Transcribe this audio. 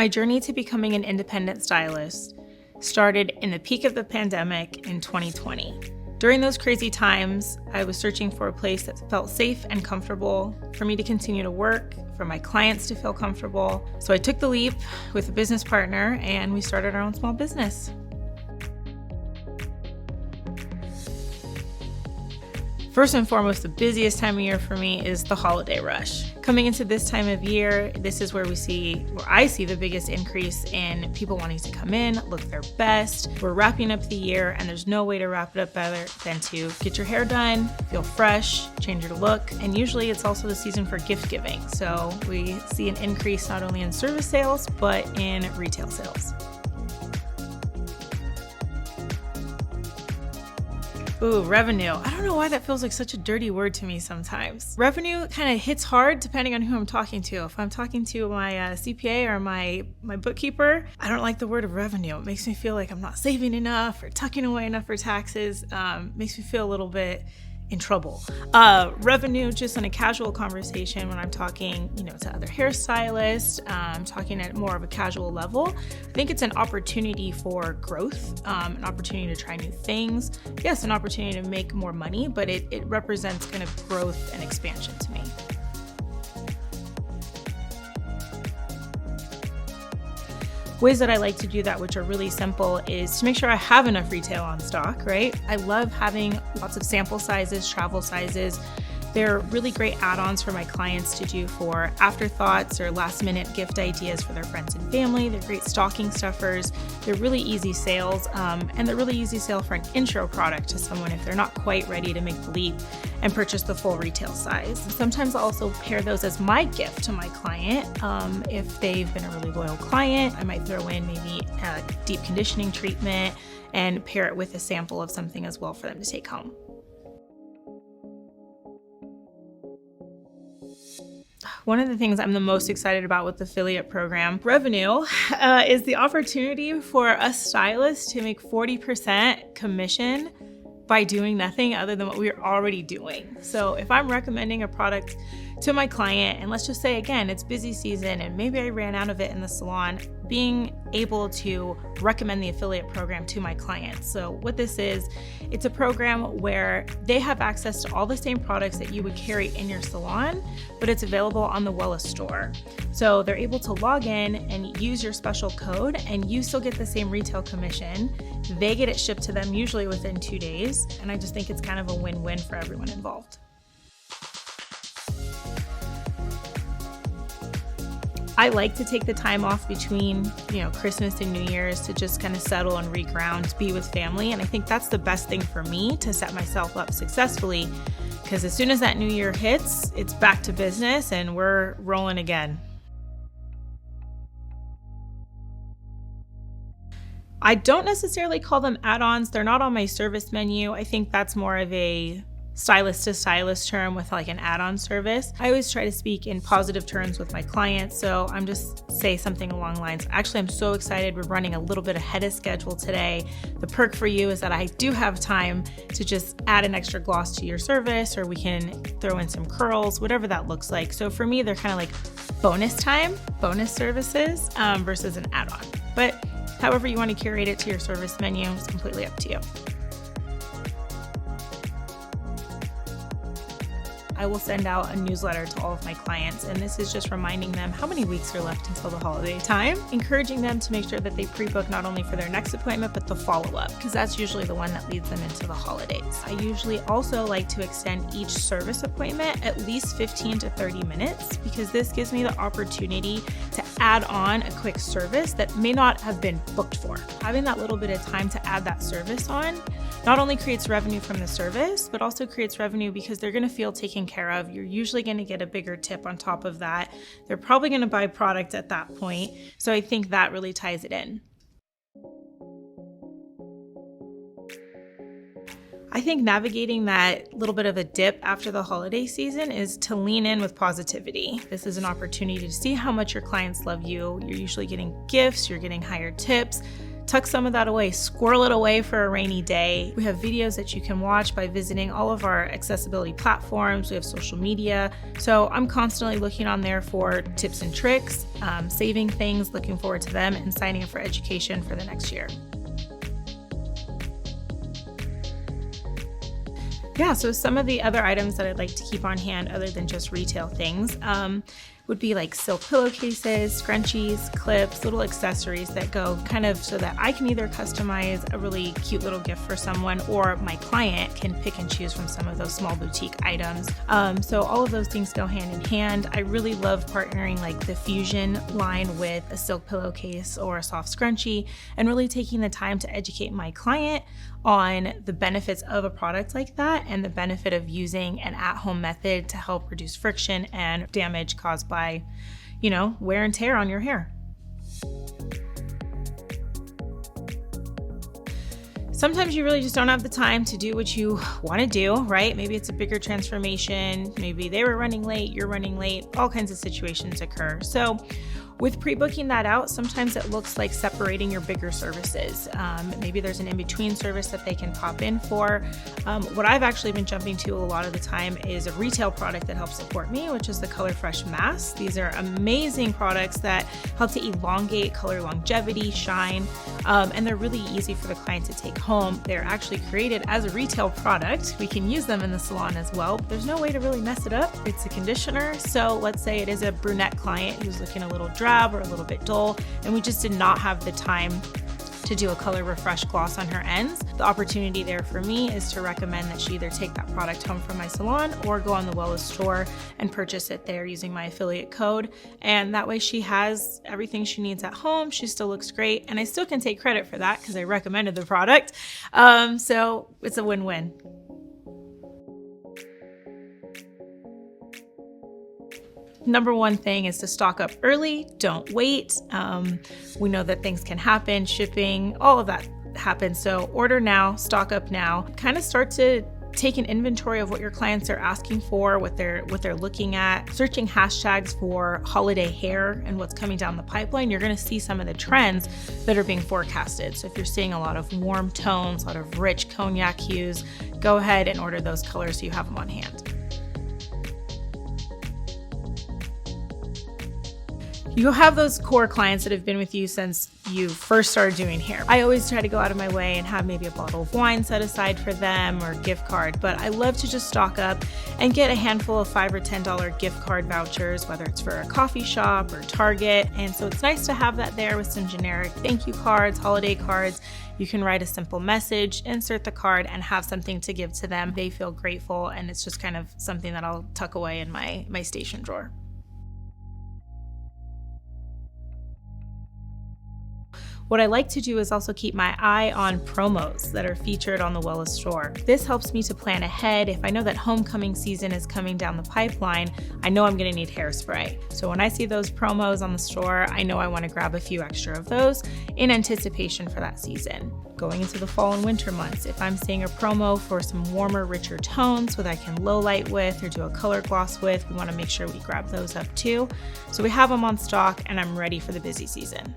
My journey to becoming an independent stylist started in the peak of the pandemic in 2020. During those crazy times, I was searching for a place that felt safe and comfortable for me to continue to work, for my clients to feel comfortable. So I took the leap with a business partner and we started our own small business. First and foremost, the busiest time of year for me is the holiday rush. Coming into this time of year, this is where I see the biggest increase in people wanting to come in, look their best. We're wrapping up the year and there's no way to wrap it up better than to get your hair done, feel fresh, change your look. And usually it's also the season for gift giving. So we see an increase not only in service sales, but in retail sales. Ooh, revenue. I don't know why that feels like such a dirty word to me sometimes. Revenue kind of hits hard depending on who I'm talking to. If I'm talking to my CPA or my bookkeeper, I don't like the word of revenue. It makes me feel like I'm not saving enough or tucking away enough for taxes. Makes me feel a little bit in trouble. Revenue, just in a casual conversation when I'm talking, to other hairstylists, I'm talking at more of a casual level. I think it's an opportunity for growth, an opportunity to try new things. Yes, an opportunity to make more money, but it represents kind of growth and expansion to me. Ways that I like to do that, which are really simple, is to make sure I have enough retail on stock, right? I love having lots of sample sizes, travel sizes. They're really great add-ons for my clients to do for afterthoughts or last-minute gift ideas for their friends and family. They're great stocking stuffers. They're really easy sales, and they're really easy sale for an intro product to someone if they're not quite ready to make the leap and purchase the full retail size. Sometimes I'll also pair those as my gift to my client. If they've been a really loyal client, I might throw in maybe a deep conditioning treatment and pair it with a sample of something as well for them to take home. One of the things I'm the most excited about with the affiliate program revenue is the opportunity for us stylists to make 40% commission by doing nothing other than what we're already doing. So if I'm recommending a product to my client, and let's just say again, it's busy season and maybe I ran out of it in the salon, being able to recommend the affiliate program to my clients. So what this is, it's a program where they have access to all the same products that you would carry in your salon, but it's available on the Wella store. So they're able to log in and use your special code and you still get the same retail commission. They get it shipped to them usually within 2 days. And I just think it's kind of a win-win for everyone involved. I like to take the time off between, Christmas and New Year's to just kind of settle and reground, be with family. And I think that's the best thing for me to set myself up successfully, because as soon as that new year hits, it's back to business and we're rolling again. I don't necessarily call them add-ons. They're not on my service menu. I think that's more of a stylist to stylist term with like an add-on service. I always try to speak in positive terms with my clients. So I'm just say something along the lines. Actually, I'm so excited. We're running a little bit ahead of schedule today. The perk for you is that I do have time to just add an extra gloss to your service, or we can throw in some curls, whatever that looks like. So for me, they're kind of like bonus time, bonus services versus an add-on. But however you want to curate it to your service menu, it's completely up to you. I will send out a newsletter to all of my clients, and this is just reminding them how many weeks are left until the holiday time, encouraging them to make sure that they pre-book not only for their next appointment, but the follow-up, because that's usually the one that leads them into the holidays. I usually also like to extend each service appointment at least 15 to 30 minutes, because this gives me the opportunity to add on a quick service that may not have been booked for. Having that little bit of time to add that service on not only creates revenue from the service, but also creates revenue because they're going to feel taken care of. You're usually going to get a bigger tip on top of that. They're probably going to buy product at that point. So I think that really ties it in. I think navigating that little bit of a dip after the holiday season is to lean in with positivity. This is an opportunity to see how much your clients love you. You're usually getting gifts, you're getting higher tips. tuck some of that away, squirrel it away for a rainy day. We have videos that you can watch by visiting all of our accessibility platforms. We have social media. So I'm constantly looking on there for tips and tricks, saving things, looking forward to them, and signing up for education for the next year. Yeah, so some of the other items that I'd like to keep on hand other than just retail things would be like silk pillowcases, scrunchies, clips, little accessories that go kind of so that I can either customize a really cute little gift for someone, or my client can pick and choose from some of those small boutique items. So all of those things go hand in hand. I really love partnering like the Fusion line with a silk pillowcase or a soft scrunchie, and really taking the time to educate my client on the benefits of a product like that and the benefit of using an at-home method to help reduce friction and damage caused by, wear and tear on your hair. Sometimes you really just don't have the time to do what you want to do, right? Maybe it's a bigger transformation. Maybe they were running late, you're running late, all kinds of situations occur. So with pre-booking that out, sometimes it looks like separating your bigger services. Maybe there's an in-between service that they can pop in for. What I've actually been jumping to a lot of the time is a retail product that helps support me, which is the Color Fresh masks. These are amazing products that help to elongate color longevity, shine, and they're really easy for the client to take home. They're actually created as a retail product. We can use them in the salon as well. There's no way to really mess it up. It's a conditioner. So let's say it is a brunette client who's looking a little dry or a little bit dull, and we just did not have the time to do a color refresh gloss on her ends. The opportunity there for me is to recommend that she either take that product home from my salon or go on the Wella store and purchase it there using my affiliate code. And that way she has everything she needs at home. She still looks great, and I still can take credit for that because I recommended the product. So it's a win-win. Number one thing is to stock up early. Don't wait. We know that things can happen, shipping, all of that happens. So order now, stock up now, kind of start to take an inventory of what your clients are asking for, what they're looking at, searching hashtags for holiday hair and what's coming down the pipeline. You're going to see some of the trends that are being forecasted. So if you're seeing a lot of warm tones, a lot of rich cognac hues, go ahead and order those colors so you have them on hand. You have those core clients that have been with you since you first started doing hair. I always try to go out of my way and have maybe a bottle of wine set aside for them or a gift card, but I love to just stock up and get a handful of $5 or $10 gift card vouchers, whether it's for a coffee shop or Target. And so it's nice to have that there with some generic thank you cards, holiday cards. You can write a simple message, insert the card, and have something to give to them. They feel grateful, and it's just kind of something that I'll tuck away in my station drawer. What I like to do is also keep my eye on promos that are featured on the Wella store. This helps me to plan ahead. If I know that homecoming season is coming down the pipeline, I know I'm gonna need hairspray. So when I see those promos on the store, I know I wanna grab a few extra of those in anticipation for that season. Going into the fall and winter months, if I'm seeing a promo for some warmer, richer tones that I can low light with or do a color gloss with, we wanna make sure we grab those up too. So we have them on stock, and I'm ready for the busy season.